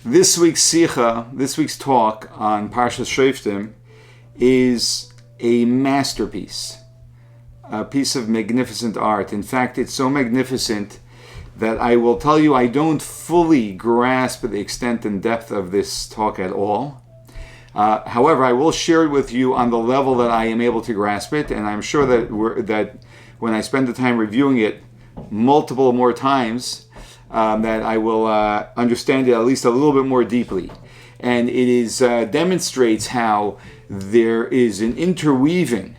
This week's Sicha, this week's talk on Parshas Shoftim is a masterpiece, a piece of magnificent art. In fact, it's so magnificent that I will tell you I don't fully grasp the extent and depth of this talk at all. However, I will share it with you on the level that I am able to grasp it, and I'm sure that when I spend the time reviewing it multiple more times, that I will understand it at least a little bit more deeply. And it demonstrates how there is an interweaving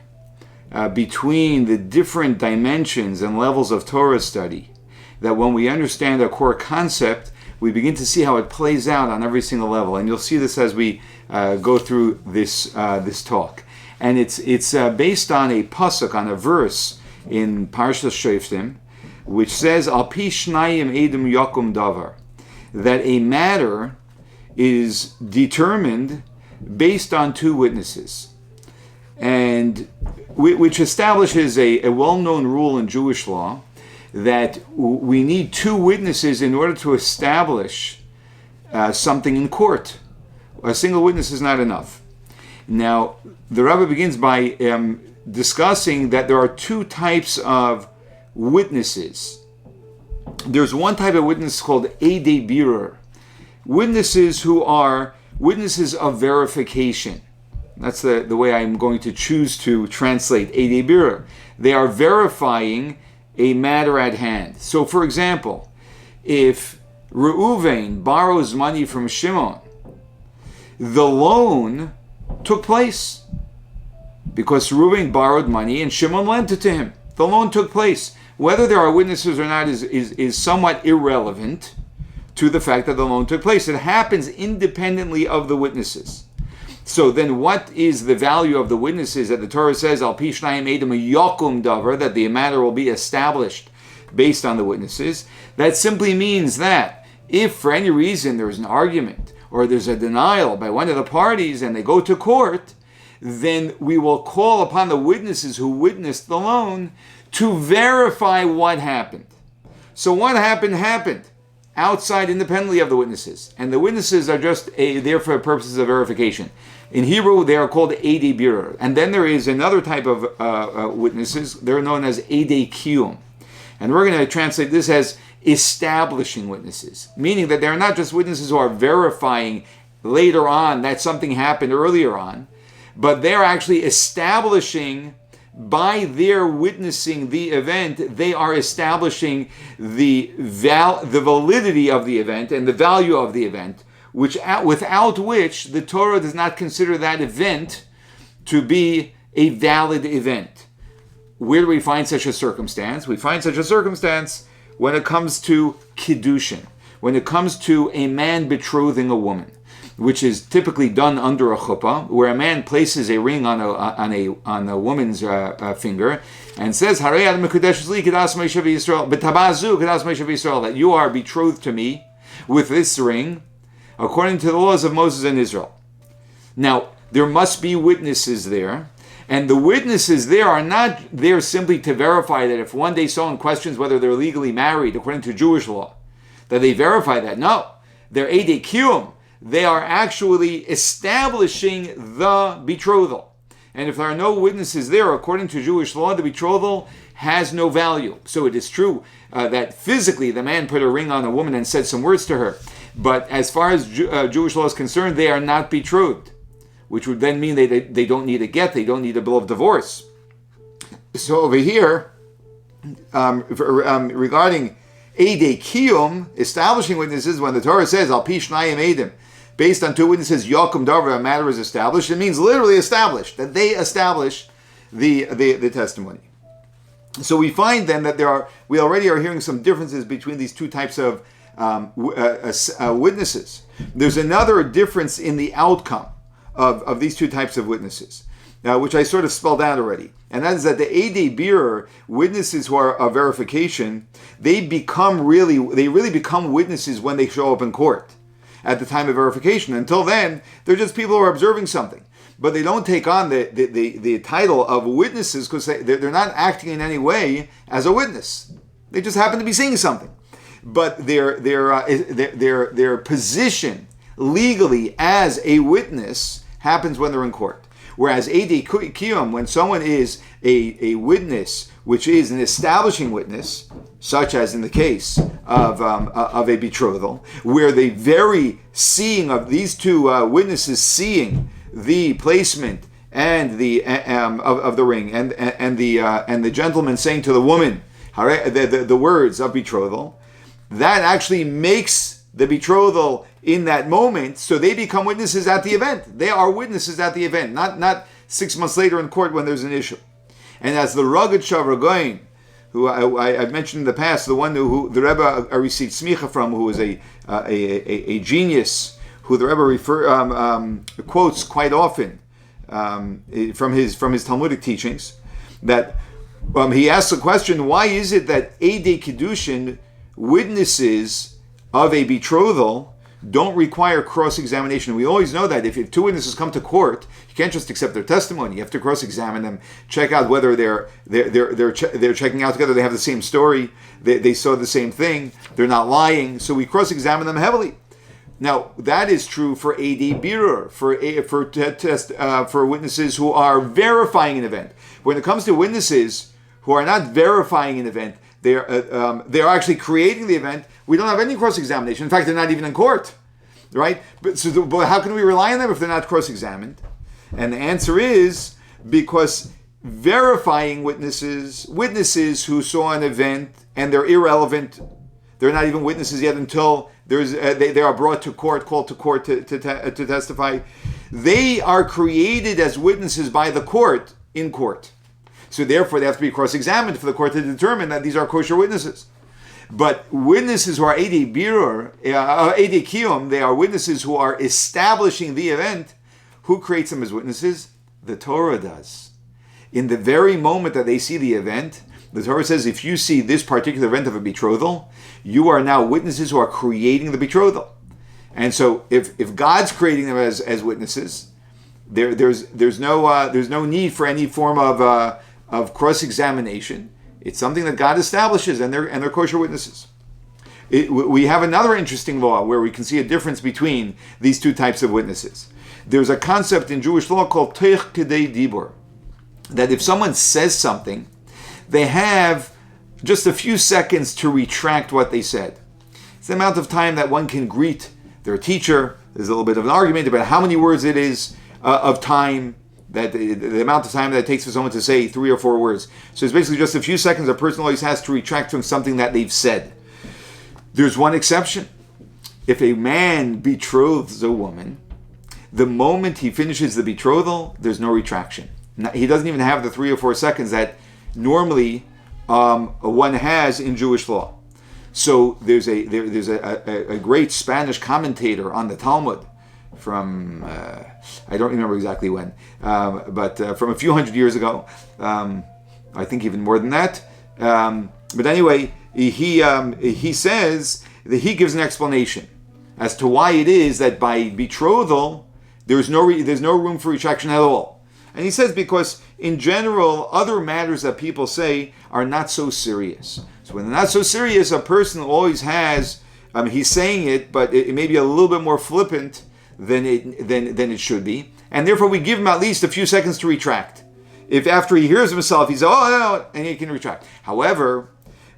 between the different dimensions and levels of Torah study, that when we understand a core concept, we begin to see how it plays out on every single level. And you'll see this as we go through this talk. And it's based on a pasuk, on a verse in Parshas Shoftim, which says, Al pi shnayim edom yakum davar, that a matter is determined based on two witnesses, and which establishes a well-known rule in Jewish law that we need two witnesses in order to establish something in court. A single witness is not enough. Now, the Rebbe begins by discussing that there are two types of witnesses. There's one type of witness called Eidei Birur, witnesses who are witnesses of verification. That's the way I'm going to choose to translate Eidei Birur. They are verifying a matter at hand. So, for example, if Reuven borrows money from Shimon, the loan took place because Reuven borrowed money and Shimon lent it to him. The loan took place. Whether there are witnesses or not is somewhat irrelevant to the fact that the loan took place. It happens independently of the witnesses. So then what is the value of the witnesses that the Torah says, Al pi shnayim edom yakum davar, that the matter will be established based on the witnesses? That simply means that if for any reason there's an argument or there's a denial by one of the parties and they go to court, then we will call upon the witnesses who witnessed the loan to verify what happened. So what happened outside independently of the witnesses. And the witnesses are just there for purposes of verification. In Hebrew, they are called Eidei Birur. And then there is another type of witnesses. They're known as Eidei Kiyum. And we're going to translate this as establishing witnesses, meaning that they're not just witnesses who are verifying later on that something happened earlier on, but they're actually establishing, by their witnessing the event, they are establishing the validity of the event and the value of the event, without which the Torah does not consider that event to be a valid event. Where do we find such a circumstance? We find such a circumstance when it comes to Kiddushin, when it comes to a man betrothing a woman, which is typically done under a chuppah, where a man places a ring on a woman's finger and says, that you are betrothed to me with this ring, according to the laws of Moses and Israel. Now, there must be witnesses there, and the witnesses there are not there simply to verify that if one day someone questions whether they're legally married according to Jewish law, that they verify that. No, they're Eidei Kiyum. They are actually establishing the betrothal. And if there are no witnesses there, according to Jewish law, the betrothal has no value. So it is true that physically the man put a ring on a woman and said some words to her. But as far as Jewish law is concerned, they are not betrothed, which would then mean they don't need a get, they don't need a bill of divorce. So over here, regarding Eidei Kiyum, establishing witnesses, when the Torah says, Al pi shnayim edom, based on two witnesses, yakum davar, a matter is established, it means literally established, that they establish the testimony. So we find then that we already are hearing some differences between these two types of witnesses. There's another difference in the outcome of these two types of witnesses, which I sort of spelled out already. And that is that the Eidei Birur, witnesses who are of verification, they really become witnesses when they show up in court at the time of verification. Until then, they're just people who are observing something. But they don't take on the title of witnesses because they're not acting in any way as a witness. They just happen to be seeing something. But their position legally as a witness happens when they're in court. Whereas Eidei Kiyum, when someone is a witness, which is an establishing witness, such as in the case of a betrothal, where the very seeing of these two witnesses seeing the placement and the of the ring and the gentleman saying to the woman the words of betrothal, that actually makes the betrothal in that moment, so they become witnesses at the event. They are witnesses at the event, not 6 months later in court when there's an issue. And as the rugged Shavragoin, who I've mentioned in the past, the one who the Rebbe received smicha from, who was a genius, who the Rebbe quotes quite often from his Talmudic teachings, that he asks the question, why is it that Eidei Kiddushin, witnesses of a betrothal, don't require cross-examination? We always know that if two witnesses come to court, you can't just accept their testimony. You have to cross-examine them, check out whether they're checking out together. They have the same story. They saw the same thing. They're not lying. So we cross-examine them heavily. Now that is true for Eidei Birur, for witnesses who are verifying an event. When it comes to witnesses who are not verifying an event, they are actually creating the event. We don't have any cross-examination. In fact, they're not even in court, right? But how can we rely on them if they're not cross-examined? And the answer is because verifying witnesses who saw an event and they're irrelevant, they're not even witnesses yet until they are brought to court, called to court to testify. They are created as witnesses by the court in court. So therefore, they have to be cross-examined for the court to determine that these are kosher witnesses. But witnesses who are Eidei Birur, Eidei Kiyum, they are witnesses who are establishing the event. Who creates them as witnesses? The Torah does. In the very moment that they see the event, the Torah says, if you see this particular event of a betrothal, you are now witnesses who are creating the betrothal. And so, if God's creating them as witnesses, there's no need for any form of cross-examination. It's something that God establishes, and they're kosher witnesses. We have another interesting law where we can see a difference between these two types of witnesses. There's a concept in Jewish law called teich kedei dibur, that if someone says something, they have just a few seconds to retract what they said. It's the amount of time that one can greet their teacher. There's a little bit of an argument about how many words it is of time, that the amount of time that it takes for someone to say 3 or 4 words. So it's basically just a few seconds a person always has to retract from something that they've said. There's one exception. If a man betroths a woman, the moment he finishes the betrothal, there's no retraction. He doesn't even have the 3 or 4 seconds that normally one has in Jewish law. So there's a great Spanish commentator on the Talmud from I don't remember exactly when, but from a few hundred years ago. I think even more than that. But anyway, he says that he gives an explanation as to why it is that by betrothal there's no room for retraction at all. And he says because in general other matters that people say are not so serious. So when they're not so serious, a person always has he's saying it, but it may be a little bit more flippant than it should be, and therefore we give him at least a few seconds to retract. If after he hears himself, he's no, and he can retract. However,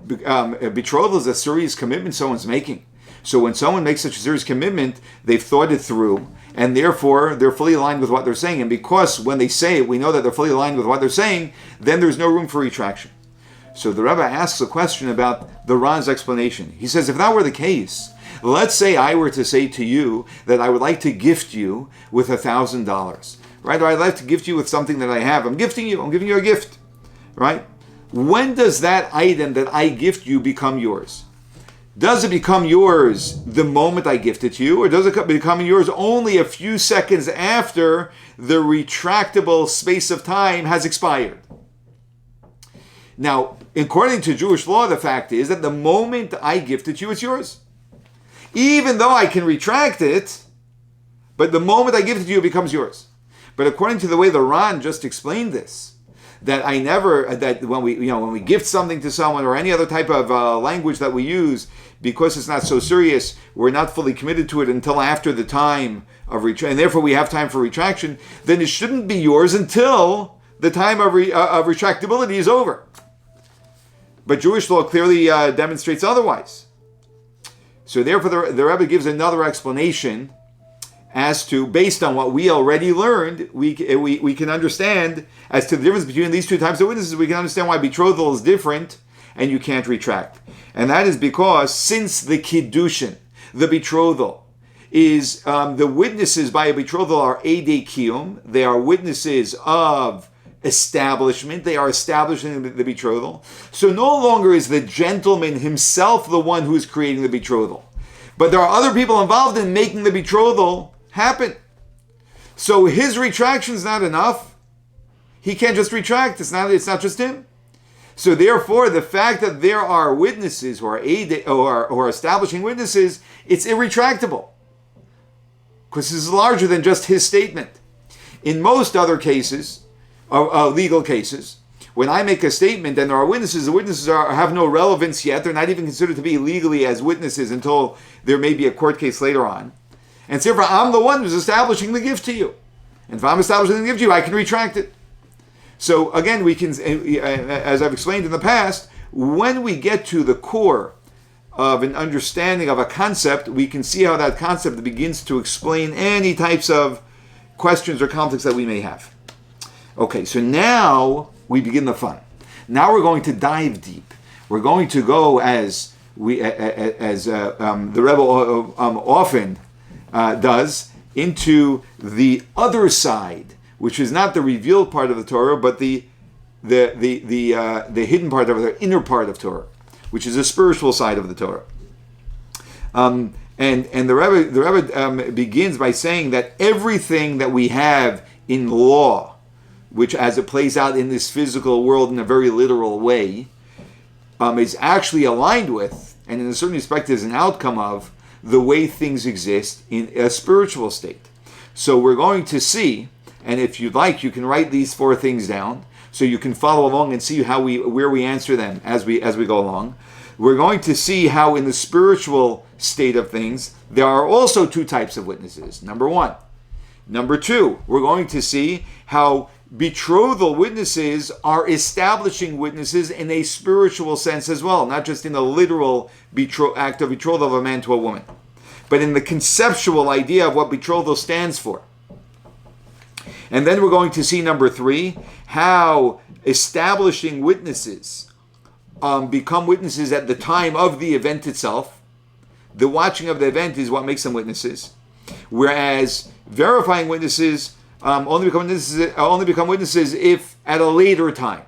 betrothal is a serious commitment someone's making. So when someone makes such a serious commitment, they've thought it through, and therefore they're fully aligned with what they're saying. And because when they say it, we know that they're fully aligned with what they're saying, then there's no room for retraction. So the Rebbe asks a question about the Ran's explanation. He says, if that were the case, let's say I were to say to you that I would like to gift you with $1,000, right? Or I'd like to gift you with something that I have. I'm giving you a gift, right? When does that item that I gift you become yours? Does it become yours the moment I gift it to you, or does it become yours only a few seconds after the retractable space of time has expired? Now, according to Jewish law, the fact is that the moment I gift it to you, it's yours. Even though I can retract it, but the moment I give it to you, it becomes yours. But according to the way the Ran just explained this, that when we gift something to someone or any other type of language that we use, because it's not so serious, we're not fully committed to it until after the time of retraction, and therefore we have time for retraction, then it shouldn't be yours until the time of retractability is over. But Jewish law clearly demonstrates otherwise. So therefore the Rebbe gives another explanation as to, based on what we already learned, we can understand as to the difference between these two types of witnesses. We can understand why betrothal is different and you can't retract. And that is because since the kiddushin, the betrothal, is the witnesses by a betrothal are edei kiyum, they are witnesses of establishment, they are establishing the betrothal. So no longer is the gentleman himself the one who is creating the betrothal, but there are other people involved in making the betrothal happen. So his retraction is not enough. He can't just retract. It's not just him. So therefore, the fact that there are witnesses who are establishing witnesses, it's irretractable, because this is larger than just his statement. In most other cases, legal cases, when I make a statement and there are witnesses, the witnesses have no relevance yet. They're not even considered to be legally as witnesses until there may be a court case later on. And therefore, I'm the one who's establishing the gift to you. And if I'm establishing the gift to you, I can retract it. So again, we can, as I've explained in the past, when we get to the core of an understanding of a concept, we can see how that concept begins to explain any types of questions or conflicts that we may have. Okay, so now we begin the fun. Now we're going to dive deep. We're going to go as the Rebbe often does, into the other side, which is not the revealed part of the Torah, but the hidden part of the inner part of Torah, which is the spiritual side of the Torah. And the Rebbe begins by saying that everything that we have in law, which as it plays out in this physical world in a very literal way, is actually aligned with, and in a certain respect is an outcome of, the way things exist in a spiritual state. So we're going to see, and if you'd like, you can write these 4 things down so you can follow along and see where we answer them as we go along. We're going to see how in the spiritual state of things there are also 2 types of witnesses. Number 1. Number 2, we're going to see how betrothal witnesses are establishing witnesses in a spiritual sense as well, not just in a literal act of betrothal of a man to a woman, but in the conceptual idea of what betrothal stands for. And then we're going to see, number 3, how establishing witnesses become witnesses at the time of the event itself. The watching of the event is what makes them witnesses, whereas verifying witnesses only become witnesses if at a later time.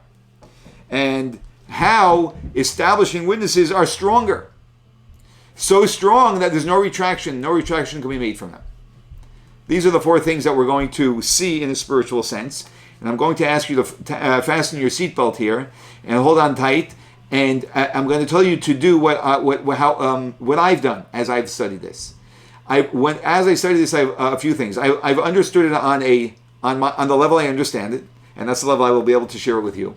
And how establishing witnesses are stronger. So strong that there's no retraction. No retraction can be made from them. These are the 4 things that we're going to see in a spiritual sense. And I'm going to ask you to fasten your seatbelt here and hold on tight. And I'm going to tell you to do what I've done as I've studied this. As I studied this, I have a few things. I've understood it on the level I understand it, and that's the level I will be able to share it with you.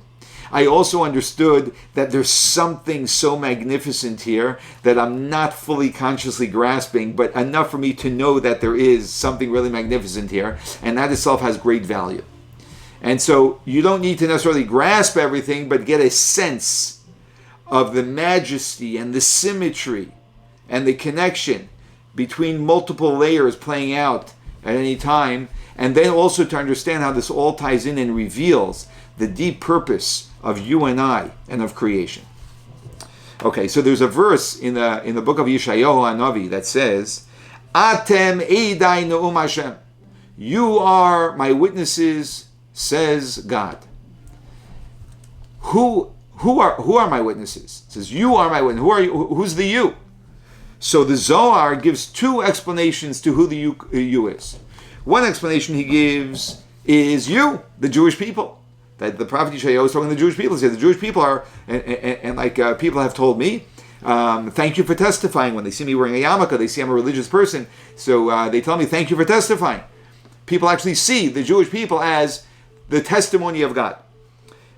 I also understood that there's something so magnificent here that I'm not fully consciously grasping, but enough for me to know that there is something really magnificent here, and that itself has great value. And so you don't need to necessarily grasp everything, but get a sense of the majesty and the symmetry and the connection between multiple layers playing out at any time, and then also to understand how this all ties in and reveals the deep purpose of you and I and of creation. Okay, so there's a verse in the book of Yeshayahu Hanavi that says, "Atem eidai ne'um Hashem." You are my witnesses, says God. Who are my witnesses? It says, you are my witness. Who are you? Who's the you? So the Zohar gives 2 explanations to who the you is. One explanation he gives is you, the Jewish people. That the prophet Yeshayahu was talking to the Jewish people. He said the Jewish people are, and people have told me, thank you for testifying. When they see me wearing a yarmulke, they see I'm a religious person. So they tell me, thank you for testifying. People actually see the Jewish people as the testimony of God.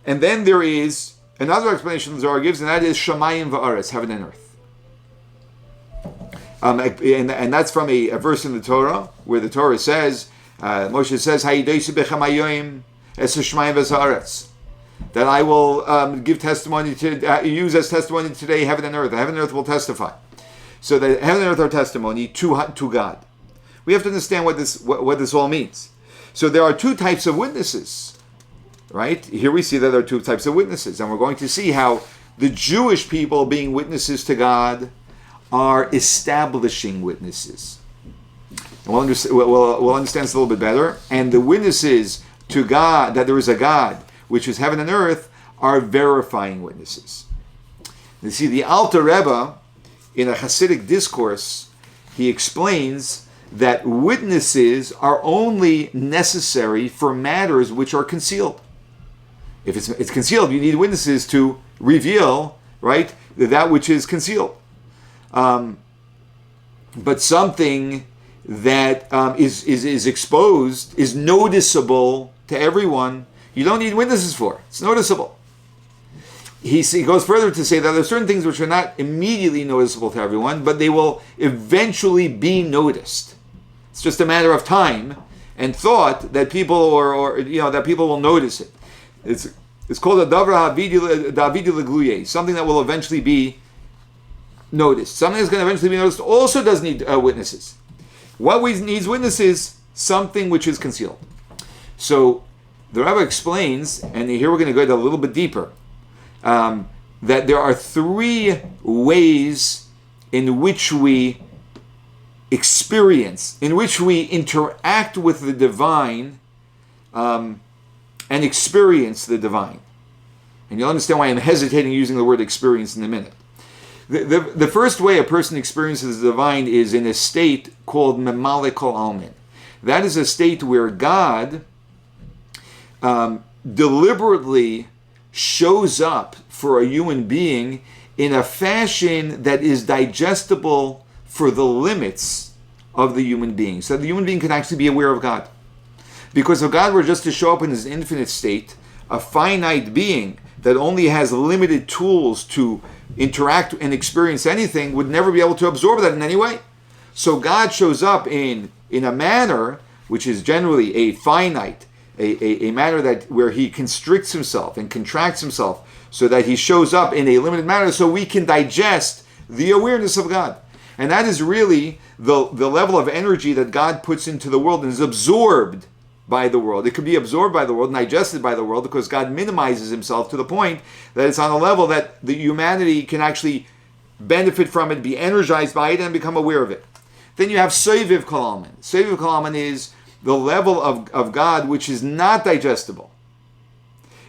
And then there is another explanation the Zohar gives, and that is Shamayim va'aretz, heaven and earth. And that's from a verse in the Torah, where the Torah says, Moshe says, that I will give testimony to, use as testimony today, heaven and earth. Heaven and earth will testify. So that heaven and earth are testimony to God. We have to understand what this all means. So there are two types of witnesses, right? Here we see that there are two types of witnesses, and we're going to see how the Jewish people, being witnesses to God, are establishing witnesses. And we'll understand this a little bit better. And the witnesses to God, that there is a God, which is heaven and earth, are verifying witnesses. You see, the Alter Rebbe, in a Hasidic discourse, he explains that witnesses are only necessary for matters which are concealed. If it's concealed, you need witnesses to reveal, right, that which is concealed. But something that is exposed, is noticeable to everyone, you don't need witnesses for. It's noticeable. He goes further to say that there are certain things which are not immediately noticeable to everyone, but they will eventually be noticed. It's just a matter of time and thought that people that people will notice it. It's called a davar davidi legluye, something that will eventually be noticed. Something that's going to eventually be noticed also does need witnesses. What needs witnesses? Something which is concealed. So the Rebbe explains, and here we're going to go a little bit deeper, that there are three ways in which we experience, in which we interact with the divine and experience the divine. And you'll understand why I'm hesitating using the word experience in a minute. The first way a person experiences the divine is in a state called memale kol almin. That is a state where God deliberately shows up for a human being in a fashion that is digestible for the limits of the human being. So the human being can actually be aware of God. Because if God were just to show up in his infinite state, a finite being that only has limited tools to interact and experience anything would never be able to absorb that in any way. So God shows up in a manner which is generally a finite, a manner that where he constricts himself and contracts himself so that he shows up in a limited manner so we can digest the awareness of God. And that is really the level of energy that God puts into the world and is absorbed by the world. It could be absorbed by the world and digested by the world because God minimizes himself to the point that it's on a level that the humanity can actually benefit from it, be energized by it, and become aware of it. Then you have Soviv Kol Almin. Soviv Kol Almin is the level of God which is not digestible.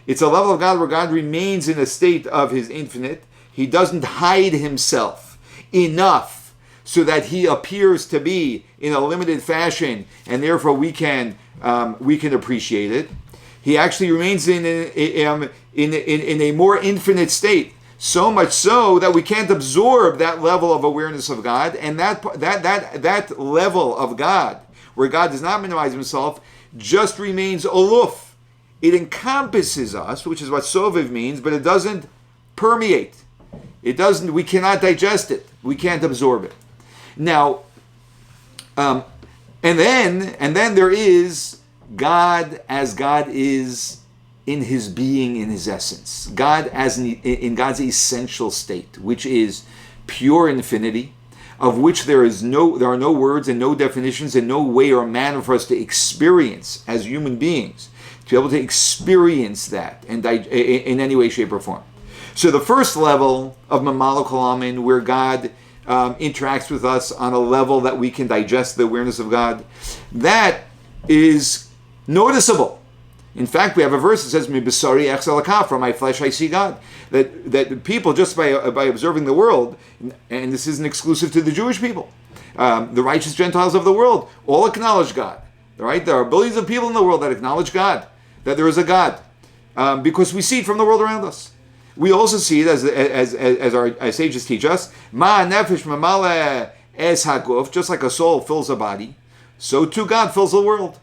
It's a level of God where God remains in a state of his infinite. He doesn't hide himself enough so that he appears to be in a limited fashion, and therefore we can appreciate it. He actually remains in a more infinite state, so much so that we can't absorb that level of awareness of God, and that level of God, where God does not minimize himself, just remains aloof. It encompasses us, which is what Soviv means, but it doesn't permeate. It doesn't. We cannot digest it. We can't absorb it. Now, and then there is God as God is in his being, in his essence. God as in God's essential state, which is pure infinity, of which there are no words and no definitions and no way or manner for us to experience as human beings, to be able to experience that and in any way, shape, or form. So the first level of Mamala Kalamin, where God interacts with us on a level that we can digest the awareness of God, that is noticeable. In fact, we have a verse that says, "Mibisari echzalaka," from my flesh I see God. That people, just by observing the world, and this isn't exclusive to the Jewish people, the righteous Gentiles of the world all acknowledge God. Right? There are billions of people in the world that acknowledge God, that there is a God, because we see it from the world around us. We also see it as our sages teach us, ma nefesh mamale es haguf, just like a soul fills a body, so too God fills the world.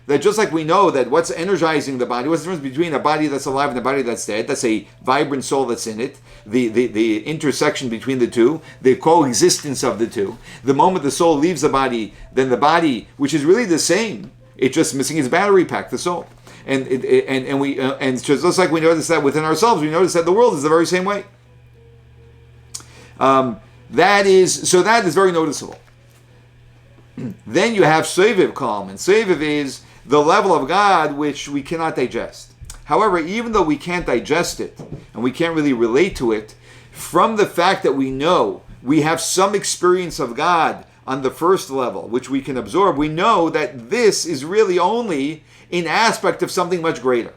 that just like we know that what's energizing the body, what's the difference between a body that's alive and a body that's dead? That's a vibrant soul that's in it. The intersection between the two, the coexistence of the two. The moment the soul leaves the body, then the body, which is really the same, it's just missing its battery pack, the soul. And just like we notice that within ourselves, we notice that the world is the very same way. That is very noticeable. Then you have Seviv calm, and Seviv is the level of God which we cannot digest. However, even though we can't digest it, and we can't really relate to it, from the fact that we know we have some experience of God on the first level, which we can absorb, we know that this is really only an aspect of something much greater.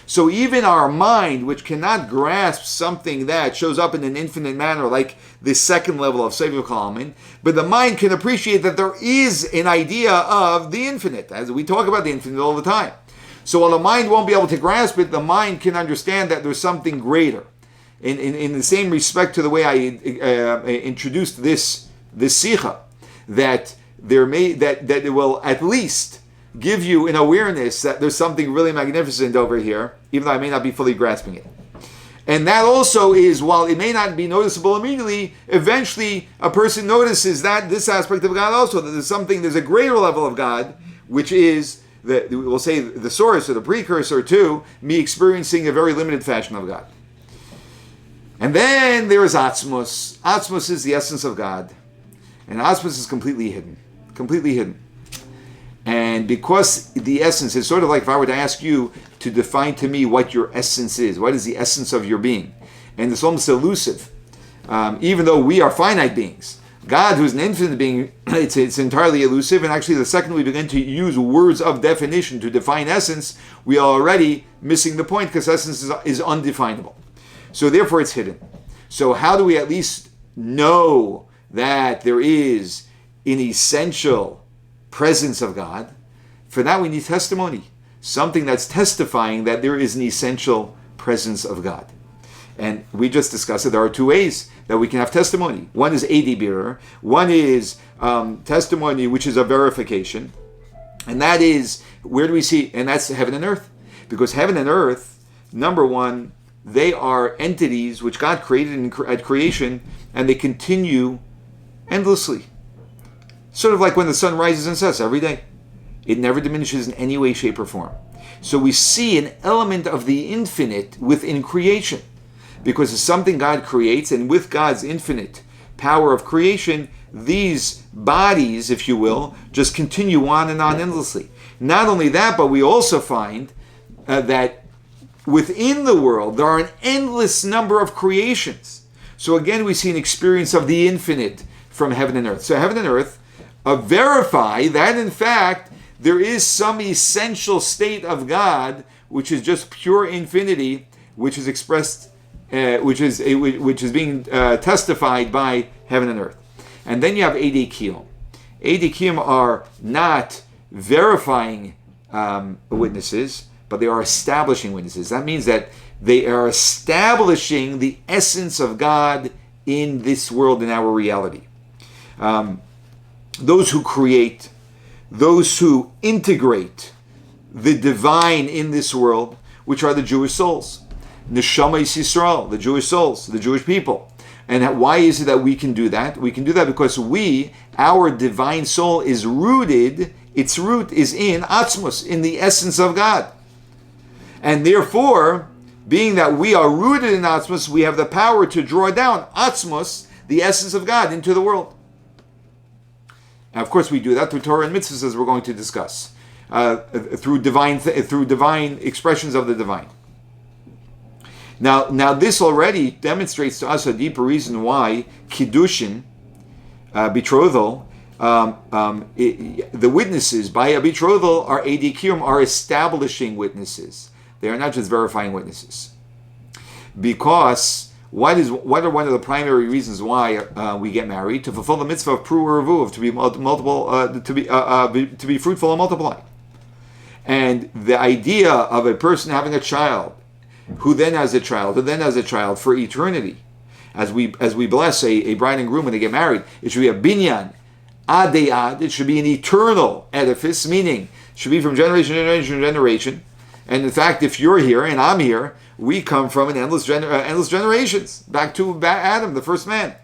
So even our mind, which cannot grasp something that shows up in an infinite manner, like the second level of Seviv Kalman, but the mind can appreciate that there is an idea of the infinite, as we talk about the infinite all the time. So while the mind won't be able to grasp it, the mind can understand that there's something greater. In the same respect to the way I introduced this Sicha, that it will at least give you an awareness that there's something really magnificent over here, even though I may not be fully grasping it. And that also is, while it may not be noticeable immediately, eventually a person notices that this aspect of God also, that there's a greater level of God, which is, we'll say, the source or the precursor to me experiencing a very limited fashion of God. And then there is Atzmos. Atzmos is the essence of God. And Atzmos is completely hidden. Completely hidden. And because the essence is sort of like if I were to ask you to define to me what your essence is, what is the essence of your being? And it's almost elusive. Even though we are finite beings, God, who's an infinite being, it's entirely elusive. And actually, the second we begin to use words of definition to define essence, we are already missing the point, because essence is undefinable. So therefore, it's hidden. So how do we at least know that there is an essential presence of God? For that we need testimony, something that's testifying that there is an essential presence of God. And we just discussed it. There are two ways that we can have testimony. One is Edi Birur, one is testimony which is a verification, and that is, where do we see? And that's heaven and earth, because heaven and earth, number one, they are entities which God created at creation, and they continue endlessly. Sort of like when the sun rises and sets every day. It never diminishes in any way, shape, or form. So we see an element of the infinite within creation, because it's something God creates, and with God's infinite power of creation, these bodies, if you will, just continue on and on endlessly. Not only that, but we also find that within the world, there are an endless number of creations. So again, we see an experience of the infinite from heaven and earth. So heaven and earth verify that, in fact, there is some essential state of God, which is just pure infinity, which is expressed, which is being testified by heaven and earth. And then you have Eidei Kiyum. Eidei Kiyum are not verifying witnesses, but they are establishing witnesses. That means that they are establishing the essence of God in this world, in our reality. Those who create, those who integrate the divine in this world, which are the Jewish souls. Neshama Yisrael, the Jewish souls, the Jewish people. And why is it that we can do that? We can do that because our divine soul is rooted, its root is in Atzmos, in the essence of God. And therefore, being that we are rooted in Atzmos, we have the power to draw down Atzmos, the essence of God, into the world. And of course, we do that through Torah and mitzvahs, as we're going to discuss, through divine expressions of the divine. Now, this already demonstrates to us a deeper reason why Kiddushin, betrothal, the witnesses by a betrothal are Eidei Kiyum, are establishing witnesses. They are not just verifying witnesses. Because what are one of the primary reasons why we get married? To fulfill the mitzvah of Pru U'Revuv, to be fruitful and multiply. And the idea of a person having a child, who then has a child for eternity, as we bless a bride and groom when they get married, it should be a binyan, ad, it should be an eternal edifice, meaning Should be from generation to generation to generation. And in fact, if you're here and I'm here, we come from an endless generations, back to Adam, the first man.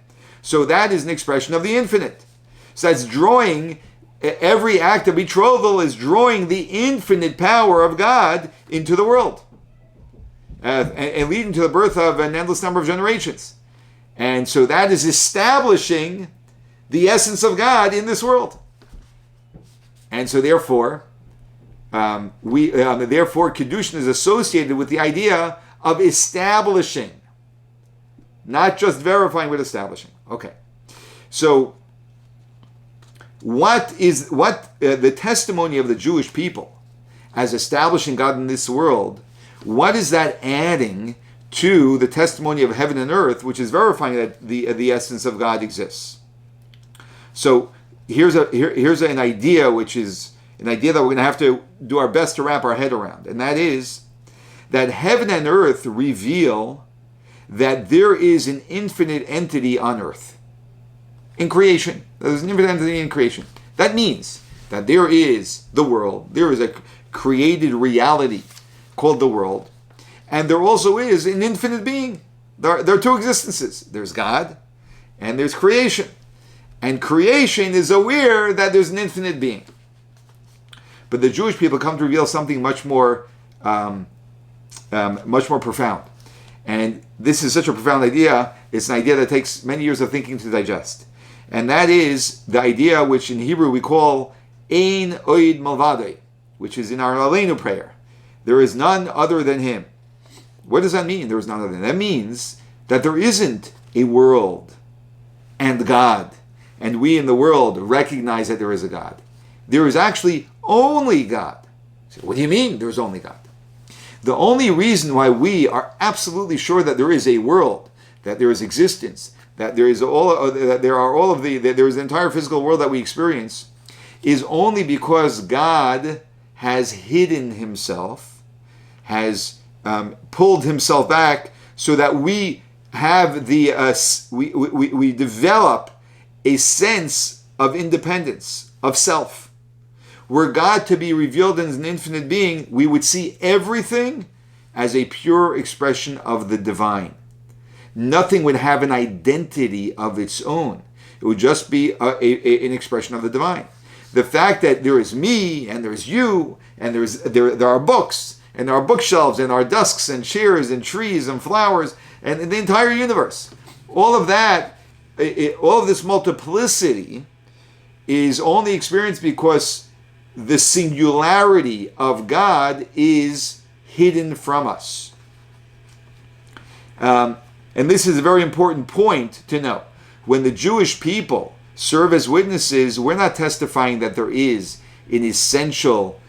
So that is an expression of the infinite. So that's drawing, every act of betrothal is drawing the infinite power of God into the world. And leading to the birth of an endless number of generations. And so that is establishing the essence of God in this world. And so therefore, therefore Kedushin is associated with the idea of establishing, not just verifying, but establishing. Okay. So what the testimony of the Jewish people as establishing God in this world, what is that adding to the testimony of heaven and earth, which is verifying that the essence of God exists? So here's an idea, which is an idea that we're going to have to do our best to wrap our head around, and that is that heaven and earth reveal that there is an infinite entity on earth in creation. There's an infinite entity in creation. That means that there is the world, there is a created reality called the world, and there also is an infinite being. There are two existences. There's God and there's creation. And creation is aware that there's an infinite being. But the Jewish people come to reveal something much more profound. And this is such a profound idea, it's an idea that takes many years of thinking to digest. And that is the idea which in Hebrew we call Ein Oid Malvadei, which is in our Aleinu prayer. There is none other than Him. What does that mean, there is none other than Him? That means that there isn't a world and God, and we in the world recognize that there is a God. There is actually only God. So what do you mean there's only God? The only reason why we are absolutely sure that there is a world, that there is existence, that there is there is the entire physical world that we experience, is only because God has hidden Himself, has pulled Himself back, so that we have we develop a sense of independence, of self. Were God to be revealed as an infinite being, we would see everything as a pure expression of the divine. Nothing would have an identity of its own. It would just be an expression of the divine. The fact that there is me, and there's you, and there are books, and there are bookshelves, and there are desks, and chairs, and trees, and flowers, and the entire universe. All of that, all of this multiplicity is only experienced because the singularity of God is hidden from us. And this is a very important point to know. When the Jewish people serve as witnesses, we're not testifying that there is an essential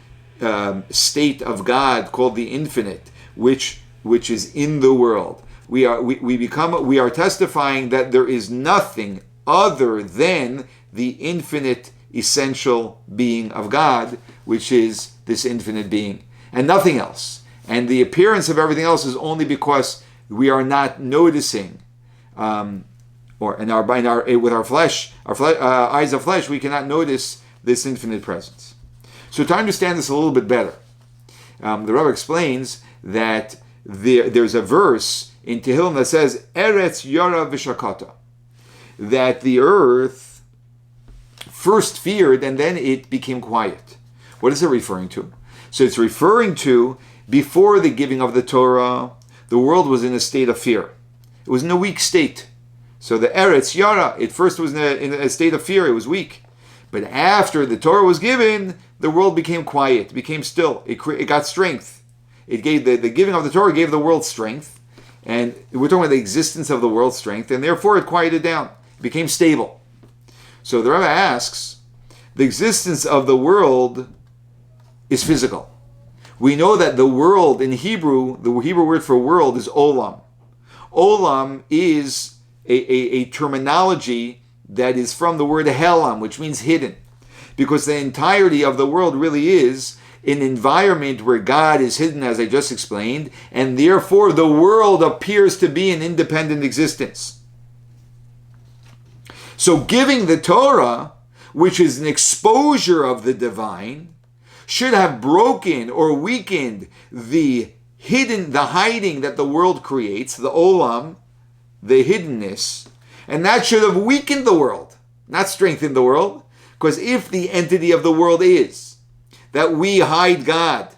state of God called the infinite, which is in the world. We are testifying that there is nothing other than the infinite essential being of God, which is this infinite being, and nothing else. And the appearance of everything else is only because we are not noticing, with our flesh, eyes of flesh, we cannot notice this infinite presence. So to understand this a little bit better, the Rebbe explains that there's a verse in Tehillim that says, Eretz Yara V'Shakata, that the earth first feared and then it became quiet. What is it referring to? So it's referring to before the giving of the Torah, the world was in a state of fear. It was in a weak state. So the Eretz Yara, it first was in a state of fear, it was weak. But after the Torah was given, the world became quiet, it became still, it got strength. It gave the giving of the Torah gave the world strength, and we're talking about the existence of the world's strength, and therefore it quieted down, it became stable. So the Rebbe asks, the existence of the world is physical. We know that the world in Hebrew, the Hebrew word for world is olam. Olam is a terminology that is from the word helam, which means hidden. Because the entirety of the world really is an environment where God is hidden, as I just explained, and therefore the world appears to be an independent existence. So giving the Torah, which is an exposure of the divine, should have broken or weakened the hiding that the world creates, the olam, the hiddenness, and that should have weakened the world, not strengthened the world. Because if the entity of the world is that we hide God,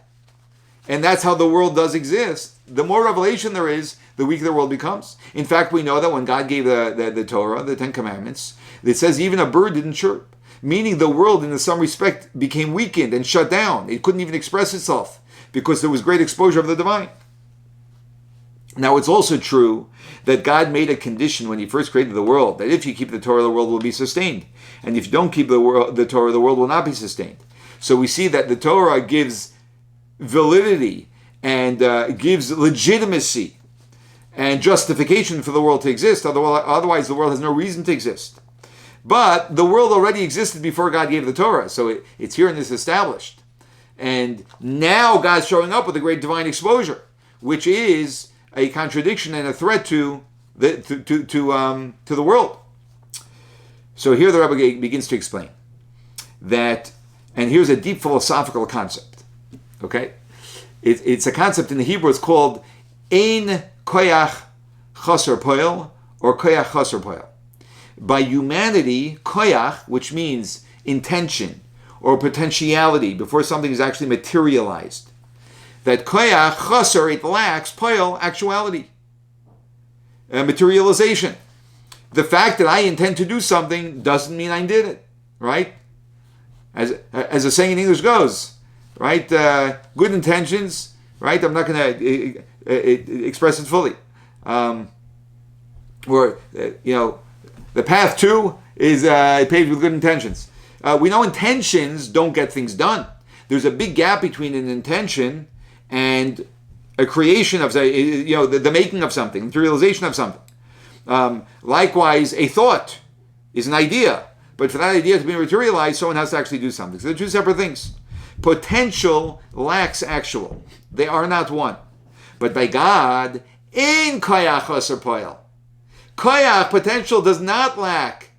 and that's how the world does exist, the more revelation there is, the weaker the world becomes. In fact, we know that when God gave the Torah, the Ten Commandments, it says even a bird didn't chirp, meaning the world in some respect became weakened and shut down. It couldn't even express itself because there was great exposure of the divine. Now, it's also true that God made a condition when he first created the world, that if you keep the Torah, the world will be sustained. And if you don't keep the Torah, the world will not be sustained. So we see that the Torah gives validity and gives legitimacy and justification for the world to exist. Otherwise, the world has no reason to exist. But the world already existed before God gave the Torah, so it's here and it's established. And now God's showing up with a great divine exposure, which is a contradiction and a threat to the world. So here the Rebbe begins to explain that, and here's a deep philosophical concept. Okay, it's a concept in the Hebrew. It's called ein koyach chaser poel, or koyach chaser poel. By humanity, koyach, which means intention or potentiality before something is actually materialized, that koyach chaser, it lacks poel, actuality, materialization. The fact that I intend to do something doesn't mean I did it, right? As the saying in English goes, right? Good intentions, right? I'm not going to express it fully. The path to is paved with good intentions. We know intentions don't get things done. There's a big gap between an intention and a creation of, the making of something, the realization of something. Likewise, a thought is an idea, but for that idea to be materialized, someone has to actually do something. So they're two separate things. Potential lacks actual. They are not one. But by God, in koyach chaser poel. Koyach, potential, does not lack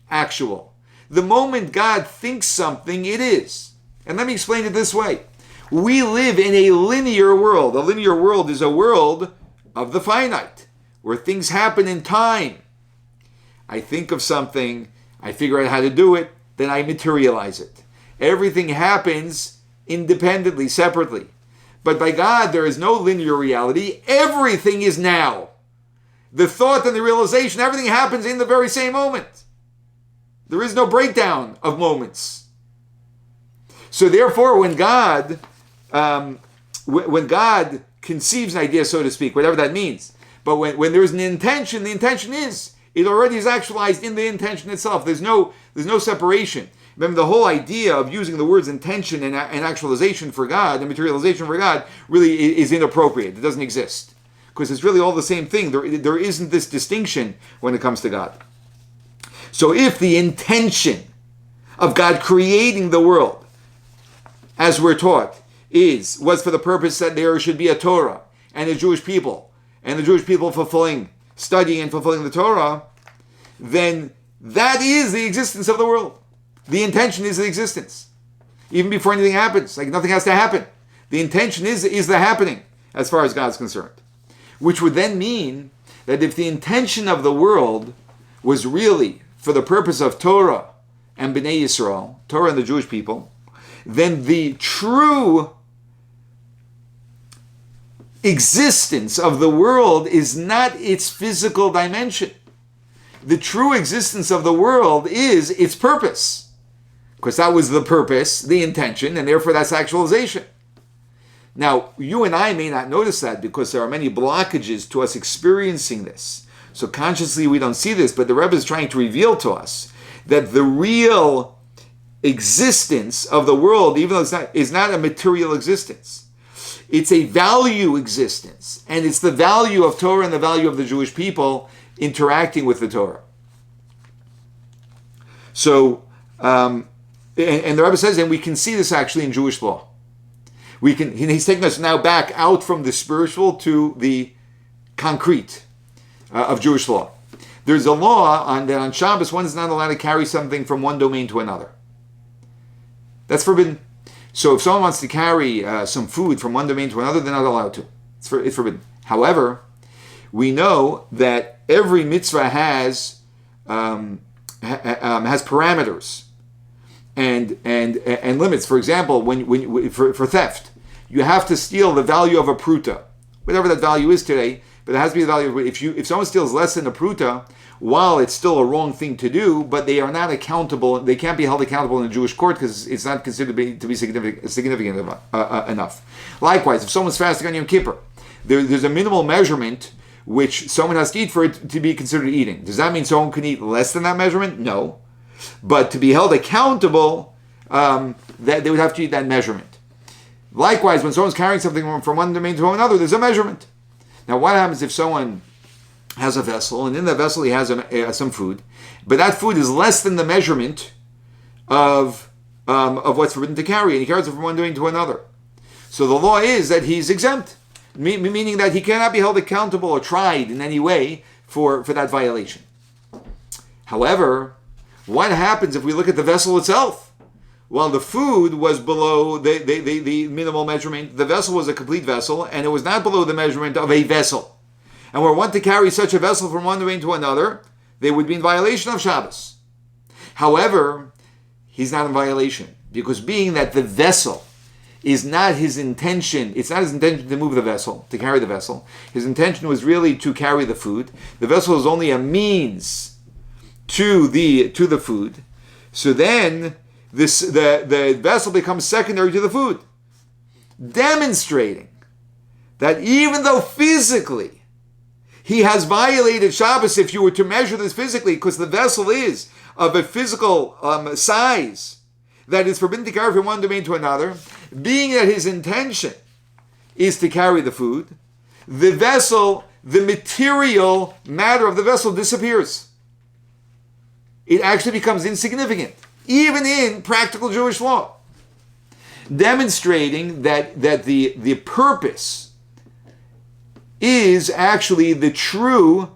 actual. The moment God thinks something, it is. And let me explain it this way. We live in a linear world. A linear world is a world of the finite, where things happen in time. I think of something, I figure out how to do it, then I materialize it. Everything happens independently, separately. But by God, there is no linear reality. Everything is now. The thought and the realization, everything happens in the very same moment. There is no breakdown of moments. So therefore, when God conceives an idea, so to speak, whatever that means, but when there is an intention, the intention is, it already is actualized in the intention itself. There's no separation. Remember, the whole idea of using the words intention and actualization for God, and materialization for God, really is inappropriate. It doesn't exist. Because it's really all the same thing. There isn't this distinction when it comes to God. So if the intention of God creating the world, as we're taught, was for the purpose that there should be a Torah and a Jewish people, and the Jewish people studying and fulfilling the Torah, then that is the existence of the world. The intention is the existence. Even before anything happens, like nothing has to happen. The intention is the happening, as far as God's concerned. Which would then mean that if the intention of the world was really for the purpose of Torah and Bnei Yisrael, Torah and the Jewish people, then the true existence of the world is not its physical dimension. The true existence of the world is its purpose. Because that was the purpose, the intention, and therefore that's actualization. Now, you and I may not notice that because there are many blockages to us experiencing this. So consciously we don't see this, but the Rebbe is trying to reveal to us that the real existence of the world, even though is not a material existence. It's a value existence. And it's the value of Torah and the value of the Jewish people interacting with the Torah. So, and the Rebbe says, and we can see this actually in Jewish law. He's taking us now back out from the spiritual to the concrete of Jewish law. There's a law that on Shabbos one is not allowed to carry something from one domain to another. That's forbidden. So if someone wants to carry some food from one domain to another, they're not allowed to. It's forbidden. However, we know that every mitzvah has parameters and limits. For example, for theft, you have to steal the value of a pruta, whatever that value is today. But it has to be the value. If someone steals less than a pruta, while it's still a wrong thing to do, but they are not accountable. They can't be held accountable in a Jewish court because it's not considered to be significant enough. Likewise, if someone's fasting on Yom Kippur, there's a minimal measurement which someone has to eat for it to be considered eating. Does that mean someone can eat less than that measurement? No. But to be held accountable, that they would have to eat that measurement. Likewise, when someone's carrying something from one domain to another, there's a measurement. Now, what happens if someone has a vessel, and in that vessel he has some food, but that food is less than the measurement of what's forbidden to carry, and he carries it from one domain to another? So the law is that he's exempt, meaning that he cannot be held accountable or tried in any way for that violation. However, what happens if we look at the vessel itself? Well, the food was below the minimal measurement. The vessel was a complete vessel, and it was not below the measurement of a vessel. And were one to carry such a vessel from one domain to another, they would be in violation of Shabbos. However, he's not in violation, because being that the vessel is not his intention, it's not his intention to move the vessel, to carry the vessel. His intention was really to carry the food. The vessel is only a means to the food. So then the vessel becomes secondary to the food, demonstrating that even though physically he has violated Shabbos, if you were to measure this physically, because the vessel is of a physical size that is forbidden to carry from one domain to another, being that his intention is to carry the food, the vessel, the material matter of the vessel disappears. It actually becomes insignificant, even in practical Jewish law, demonstrating that the purpose is actually the true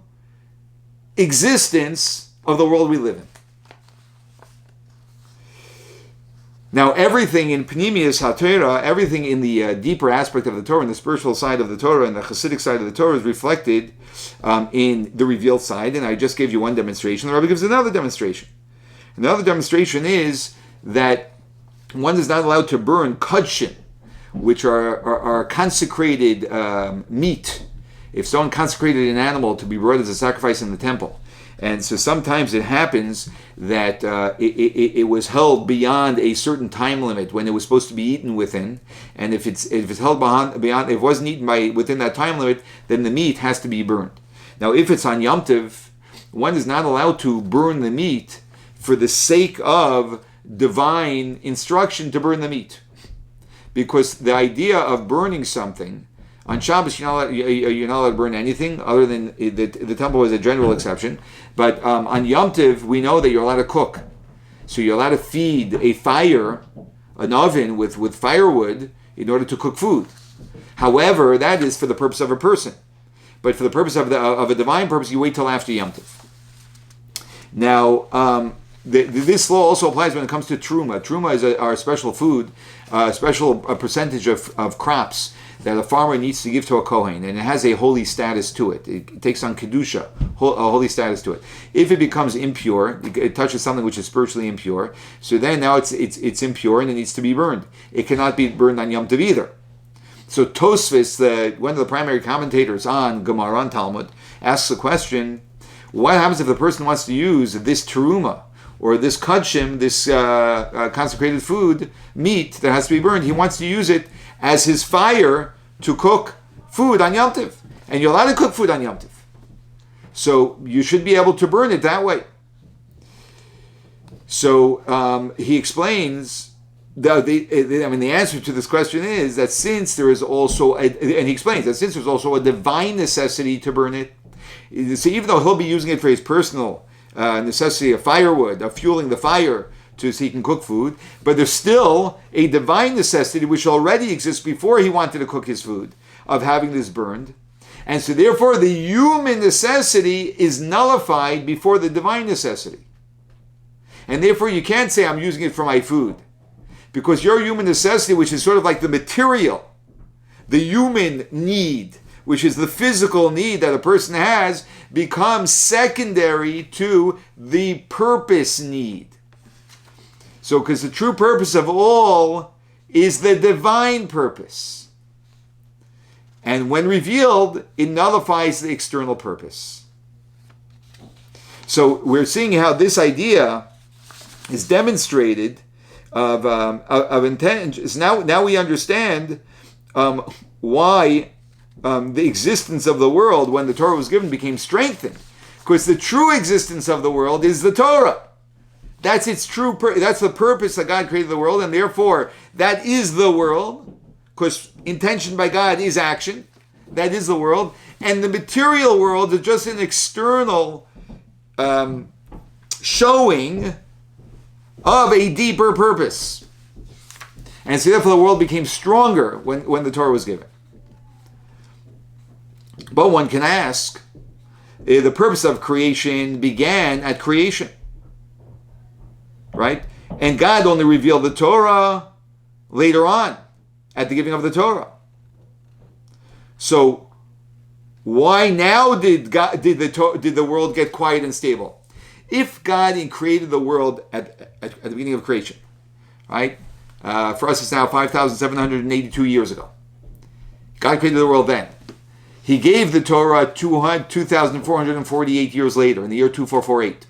existence of the world we live in. Now, everything in Pnimius HaTorah, everything in the deeper aspect of the Torah, and the spiritual side of the Torah, and the Hasidic side of the Torah is reflected in the revealed side, and I just gave you one demonstration. The Rebbe gives another demonstration. Another demonstration is that one is not allowed to burn kudshim, which are consecrated meat. If someone consecrated an animal to be brought as a sacrifice in the temple, and so sometimes it happens that it was held beyond a certain time limit when it was supposed to be eaten within, and if it's held beyond, if it wasn't eaten within that time limit, then the meat has to be burned. Now, if it's on Yom Tov, one is not allowed to burn the meat for the sake of divine instruction to burn the meat, because the idea of burning something on Shabbos, you're not allowed to burn anything other than the temple is a general exception. But on Yom Tov, we know that you're allowed to cook. So you're allowed to feed a fire, an oven with firewood in order to cook food. However, that is for the purpose of a person. But for the purpose of a divine purpose, you wait till after Yom Tov. Now, this law also applies when it comes to truma. Truma is our special food, a special percentage of crops that a farmer needs to give to a Kohen, and it has a holy status to it. It takes on Kedusha, a holy status to it. If it becomes impure, it touches something which is spiritually impure, so then now it's impure and it needs to be burned. It cannot be burned on Yom Tov either. So Tosfos, one of the primary commentators on Gemara and Talmud, asks the question, what happens if the person wants to use this teruma, or this kudshim, this consecrated food, meat that has to be burned, he wants to use it as his fire to cook food on Yom Tov. And you're allowed to cook food on Yom Tov. So you should be able to burn it that way. So he explains, the answer to this question is that since there is also, and he explains that since there's also a divine necessity to burn it, so even though he'll be using it for his personal necessity of firewood, of fueling the fire, so he can cook food, but there's still a divine necessity which already exists before he wanted to cook his food, of having this burned. And so therefore the human necessity is nullified before the divine necessity. And therefore you can't say I'm using it for my food, Because your human necessity, which is sort of like the material, the human need, which is the physical need that a person has, becomes secondary to the purpose need. So, because the true purpose of all is the divine purpose. And when revealed, it nullifies the external purpose. So we're seeing how this idea is demonstrated of intentions. Now we understand why the existence of the world, when the Torah was given, became strengthened. Because the true existence of the world is the Torah. That's its true. That's the purpose that God created the world, and therefore that is the world. Because intention by God is action. That is the world, and the material world is just an external showing of a deeper purpose. And so therefore the world became stronger when the Torah was given. But one can ask, the purpose of creation began at creation, right? And God only revealed the Torah later on, at the giving of the Torah. So why now did the world get quiet and stable? If God created the world at the beginning of creation, right? For us it's now 5,782 years ago. God created the world then. He gave the Torah 2,448 years later, in the year 2448.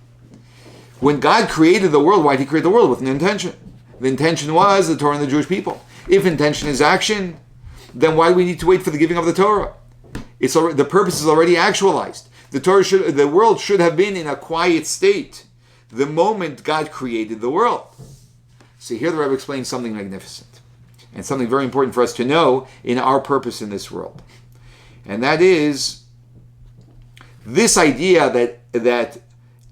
When God created the world, why did he create the world? With an intention. The intention was the Torah and the Jewish people. If intention is action, then why do we need to wait for the giving of the Torah? The purpose is already actualized. The world should have been in a quiet state the moment God created the world. So here the Rebbe explains something magnificent and something very important for us to know in our purpose in this world. And that is this idea that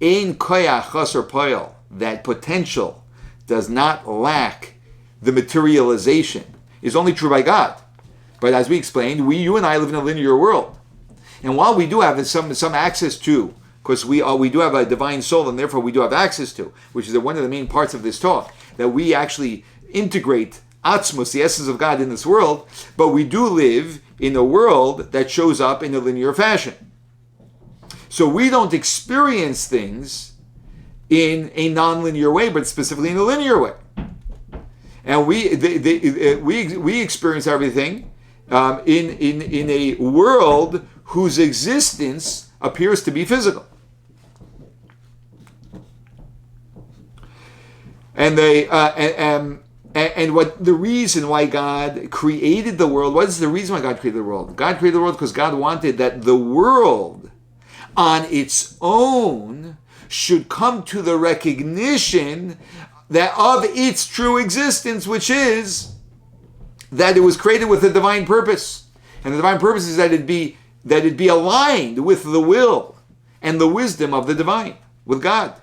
ein koyach chaser poel, that potential does not lack the materialization, is only true by God. But as we explained, you and I live in a linear world. And while we do have some access to, because we do have a divine soul, and therefore we do have access to, which is one of the main parts of this talk, that we actually integrate Atzmos, the essence of God, in this world, but we do live in a world that shows up in a linear fashion. So we don't experience things in a non-linear way, but specifically in a linear way. And we experience everything in a world whose existence appears to be physical. And what the reason why God created the world, what is the reason why God created the world? God created the world because God wanted that the world on its own should come to the recognition that of its true existence, which is that it was created with a divine purpose. And the divine purpose is that it be aligned with the will and the wisdom of the divine, with God.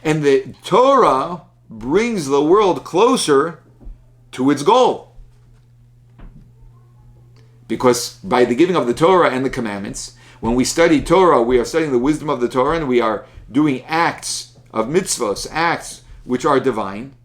And the Torah brings the world closer to its goal. Because by the giving of the Torah and the commandments, when we study Torah, we are studying the wisdom of the Torah, and we are doing acts of mitzvos, acts which are divine.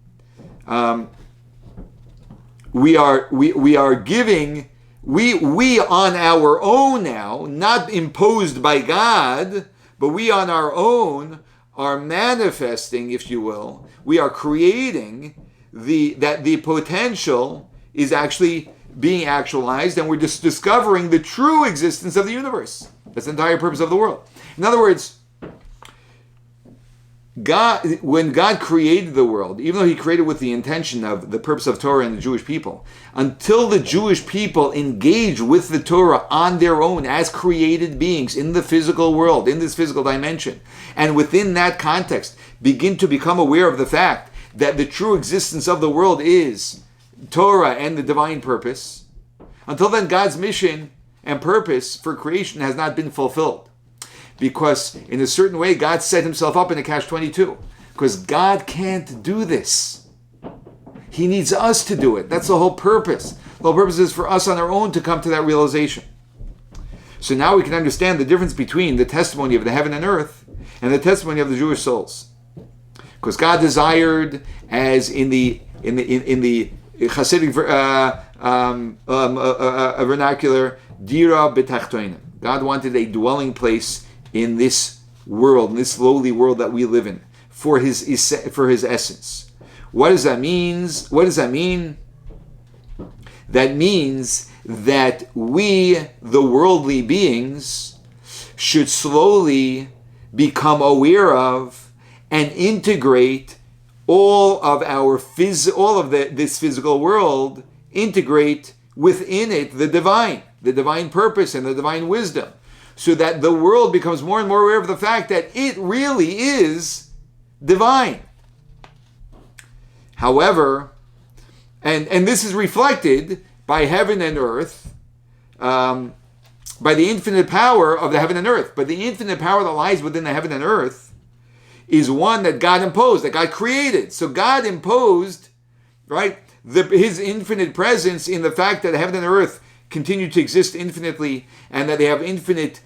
We are giving, we on our own now, not imposed by God, but we on our own are manifesting, if you will, we are creating that the potential is actually being actualized, and we're just discovering the true existence of the universe. That's the entire purpose of the world. In other words, when God created the world, even though he created with the intention of the purpose of Torah and the Jewish people, until the Jewish people engage with the Torah on their own as created beings in the physical world, in this physical dimension, and within that context begin to become aware of the fact that the true existence of the world is Torah and the divine purpose, until then God's mission and purpose for creation has not been fulfilled. Because in a certain way, God set himself up in a catch-22. Because God can't do this. He needs us to do it. That's the whole purpose. The whole purpose is for us on our own to come to that realization. So now we can understand the difference between the testimony of the heaven and earth and the testimony of the Jewish souls. Because God desired, as in the Hasidic vernacular, dira b'tachtonim. God wanted a dwelling place in this world, in this lowly world that we live in, for his essence. What does that mean? That means that we, the worldly beings, should slowly become aware of and integrate all of this physical world, integrate within it the divine purpose and the divine wisdom, so that the world becomes more and more aware of the fact that it really is divine. However, and this is reflected by heaven and earth, by the infinite power of the heaven and earth. But the infinite power that lies within the heaven and earth is one that God imposed, that God created. So God imposed, right, his infinite presence in the fact that heaven and earth continue to exist infinitely, and that they have infinite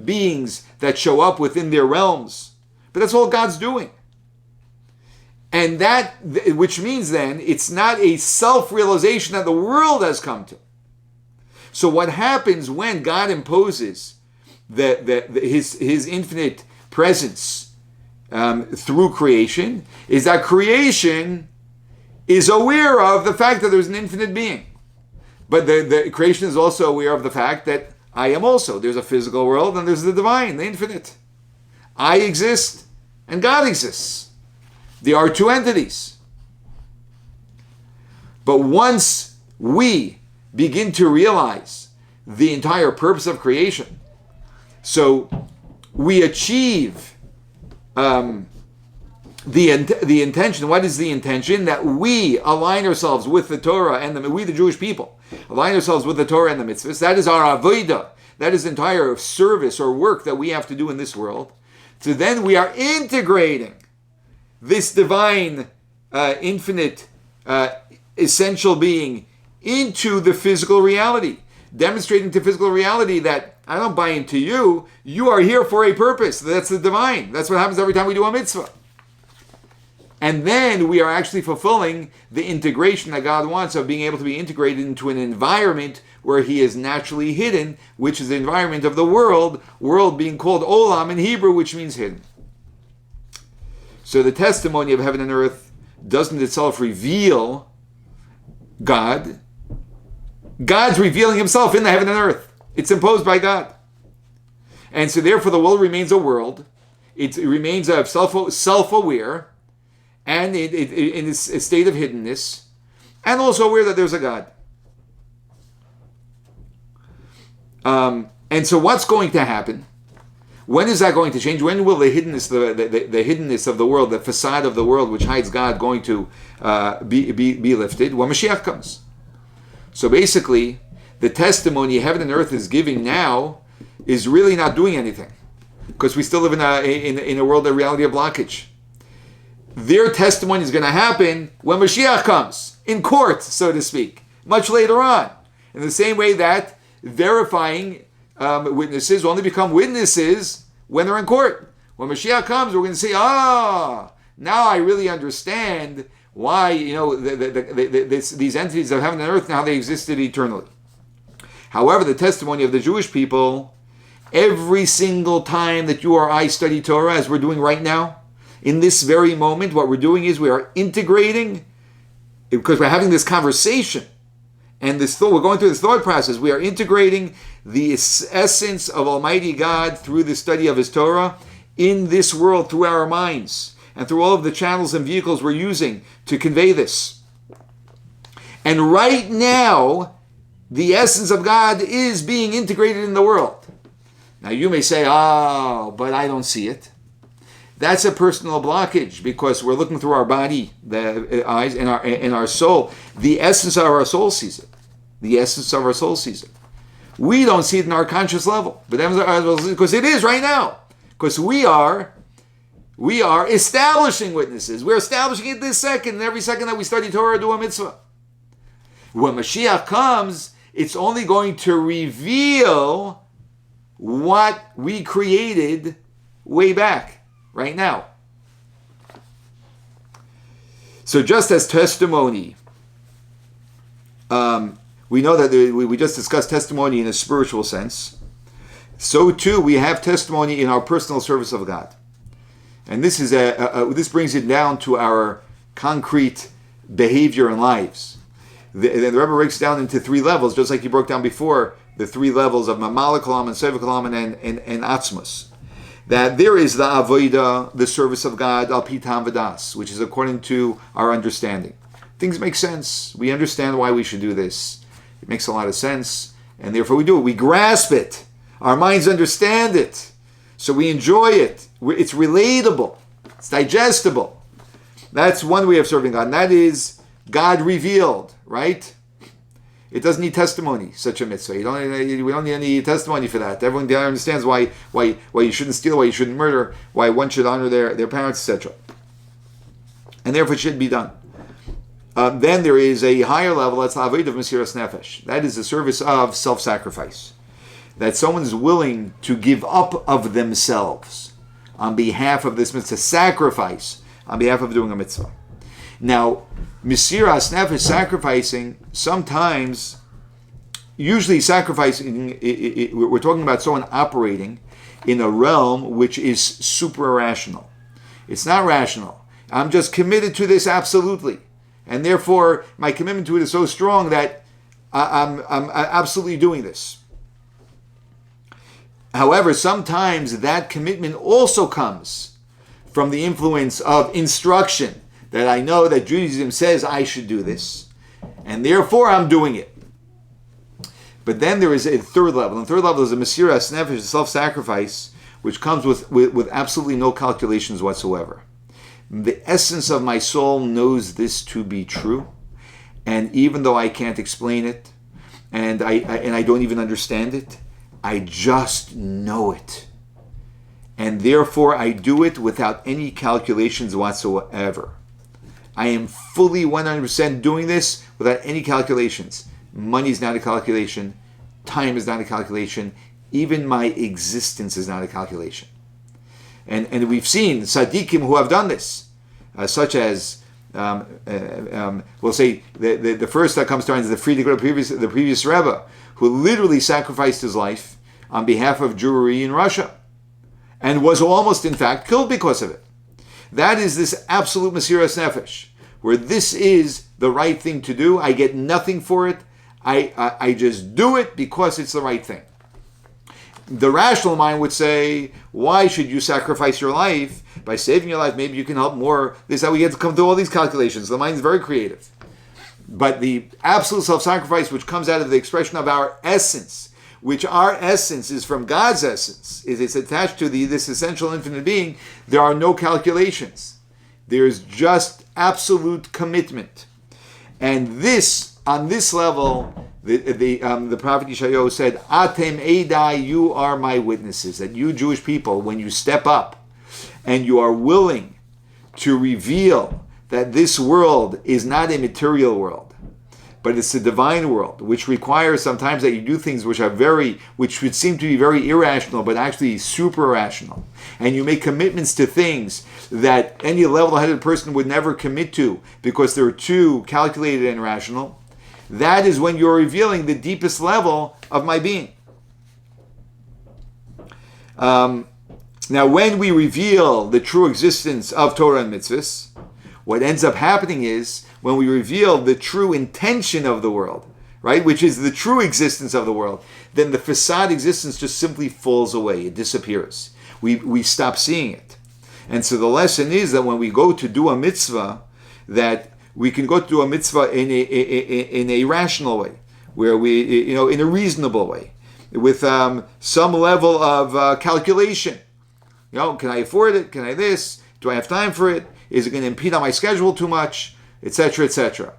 beings that show up within their realms. But that's all God's doing. And that, which means then, it's not a self-realization that the world has come to. So what happens when God imposes his infinite presence through creation is that creation is aware of the fact that there's an infinite being. But the creation is also aware of the fact that I am also. There's a physical world and there's the divine, the infinite. I exist and God exists. There are two entities. But once we begin to realize the entire purpose of creation, so we achieve the intention. What is the intention? That we align ourselves with the Torah and we, the Jewish people, align ourselves with the Torah and the mitzvahs. That is our avodah. That is the entire service or work that we have to do in this world. So then we are integrating this divine, infinite, essential being into the physical reality, demonstrating to physical reality that I don't buy into you. You are here for a purpose. That's the divine. That's what happens every time we do a mitzvah. And then we are actually fulfilling the integration that God wants of being able to be integrated into an environment where he is naturally hidden, which is the environment of the world being called olam in Hebrew, which means hidden. So the testimony of heaven and earth doesn't itself reveal God. God's revealing himself in the heaven and earth. It's imposed by God. And so therefore the world remains a world. It remains self-aware, and in a state of hiddenness, and also aware that there's a God. And so what's going to happen? When is that going to change? When will the hiddenness, the hiddenness of the world, the facade of the world which hides God, going to be lifted? When Mashiach comes. So basically, the testimony heaven and earth is giving now is really not doing anything, because we still live in a world of reality of blockage. Their testimony is going to happen when Mashiach comes, in court, so to speak, much later on. In the same way that verifying witnesses only become witnesses when they're in court. When Mashiach comes, we're going to say, now I really understand why, these entities of heaven and earth, now they existed eternally. However, the testimony of the Jewish people, every single time that you or I study Torah, as we're doing right now, in this very moment, what we're doing is we are integrating, because we're having this conversation, and we're going through this thought process, we are integrating the essence of Almighty God through the study of His Torah in this world, through our minds, and through all of the channels and vehicles we're using to convey this. And right now, the essence of God is being integrated in the world. Now you may say, but I don't see it. That's a personal blockage, because we're looking through our body, the eyes, and our soul. The essence of our soul sees it. The essence of our soul sees it. We don't see it in our conscious level, but because it is right now. Because we are establishing witnesses. We're establishing it this second, and every second that we study Torah, do a mitzvah. When Mashiach comes, it's only going to reveal what we created way back, right now. So just as testimony, we know that we just discussed testimony in a spiritual sense. So too, we have testimony in our personal service of God. And this is this brings it down to our concrete behavior and lives. The Rebbe breaks it down into 3 levels, just like he broke down before, the 3 levels of Mamala Kalam and Seva Kalam and Atzmus. That there is the Avodah, the service of God, Al Pitam Vadas, which is according to our understanding. Things make sense. We understand why we should do this. It makes a lot of sense, and therefore we do it. We grasp it. Our minds understand it. So we enjoy it. It's relatable. It's digestible. That's one way of serving God, and that is God revealed, right? It doesn't need testimony, such a mitzvah. We don't need any testimony for that. Everyone there understands why you shouldn't steal, why you shouldn't murder, why one should honor their parents, etc. And therefore it should be done. Then there is a higher level, that's Avodah of Mesiras Nefesh. That is the service of self-sacrifice. That someone is willing to give up of themselves on behalf of this mitzvah, sacrifice on behalf of doing a mitzvah. Now, Mesiras Nefesh, sacrificing, sometimes, usually sacrificing, we're talking about someone operating in a realm which is super rational. It's not rational. I'm just committed to this absolutely. And therefore, my commitment to it is so strong that I'm absolutely doing this. However, sometimes that commitment also comes from the influence of instruction, that I know that Judaism says I should do this, and therefore I'm doing it. But then there is a 3rd level. And the 3rd level is a Mesiras Nefesh, self-sacrifice, which comes with absolutely no calculations whatsoever. The essence of my soul knows this to be true, and even though I can't explain it, and I don't even understand it, I just know it. And therefore I do it without any calculations whatsoever. I am fully 100% doing this without any calculations. Money is not a calculation. Time is not a calculation. Even my existence is not a calculation. And we've seen tzaddikim who have done this, such as, we'll say, the first that comes to mind is the previous Rebbe, who literally sacrificed his life on behalf of Jewry in Russia, and was almost, in fact, killed because of it. That is this absolute Mesiras Nefesh, where this is the right thing to do. I get nothing for it. I just do it because it's the right thing. The rational mind would say, why should you sacrifice your life? By saving your life, maybe you can help more. This is how we get to come to all these calculations. The mind is very creative. But the absolute self-sacrifice, which comes out of the expression of our essence, which our essence is from God's essence, it's attached to this essential infinite being, there are no calculations. There's just absolute commitment. And this, on this level, the prophet Yeshayahu said, Atem Eidai, you are my witnesses, that you Jewish people, when you step up and you are willing to reveal that this world is not a material world, but it's a divine world, which requires sometimes that you do things which would seem to be very irrational, but actually super rational. And you make commitments to things that any level-headed person would never commit to because they're too calculated and rational. That is when you're revealing the deepest level of my being. Now, when we reveal the true existence of Torah and mitzvahs, what ends up happening is when we reveal the true intention of the world, right, which is the true existence of the world, then the facade existence just simply falls away. It disappears. We stop seeing it. And so the lesson is that when we go to do a mitzvah, that we can go to do a mitzvah in a rational way, where we, in a reasonable way, with some level of calculation. Can I afford it? Can I this? Do I have time for it? Is it going to impede on my schedule too much? Etc., etc.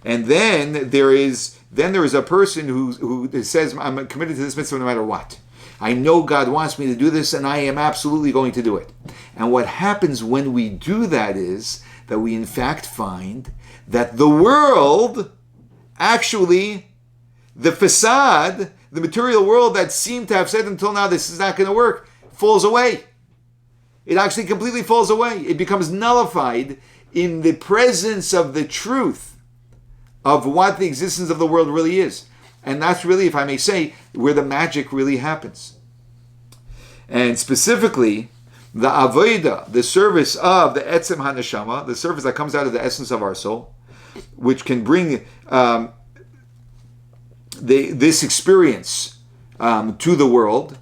And then there is a person who says, I'm committed to this mitzvah no matter what. I know God wants me to do this, and I am absolutely going to do it. And what happens when we do that is that we in fact find that the world, actually, the facade, the material world that seemed to have said until now this is not going to work, falls away. It actually completely falls away. It becomes nullified in the presence of the truth of what the existence of the world really is. And that's really, if I may say, where the magic really happens. And specifically, the avodah, the service of the etzem haneshama, the service that comes out of the essence of our soul, which can bring this experience to the world,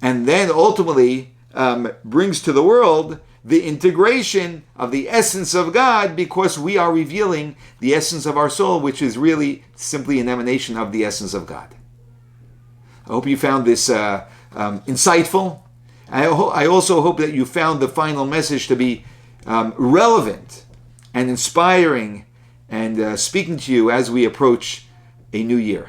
and then ultimately brings to the world the integration of the essence of God, because we are revealing the essence of our soul, which is really simply an emanation of the essence of God. I hope you found this insightful. I also hope that you found the final message to be relevant and inspiring and speaking to you as we approach a new year.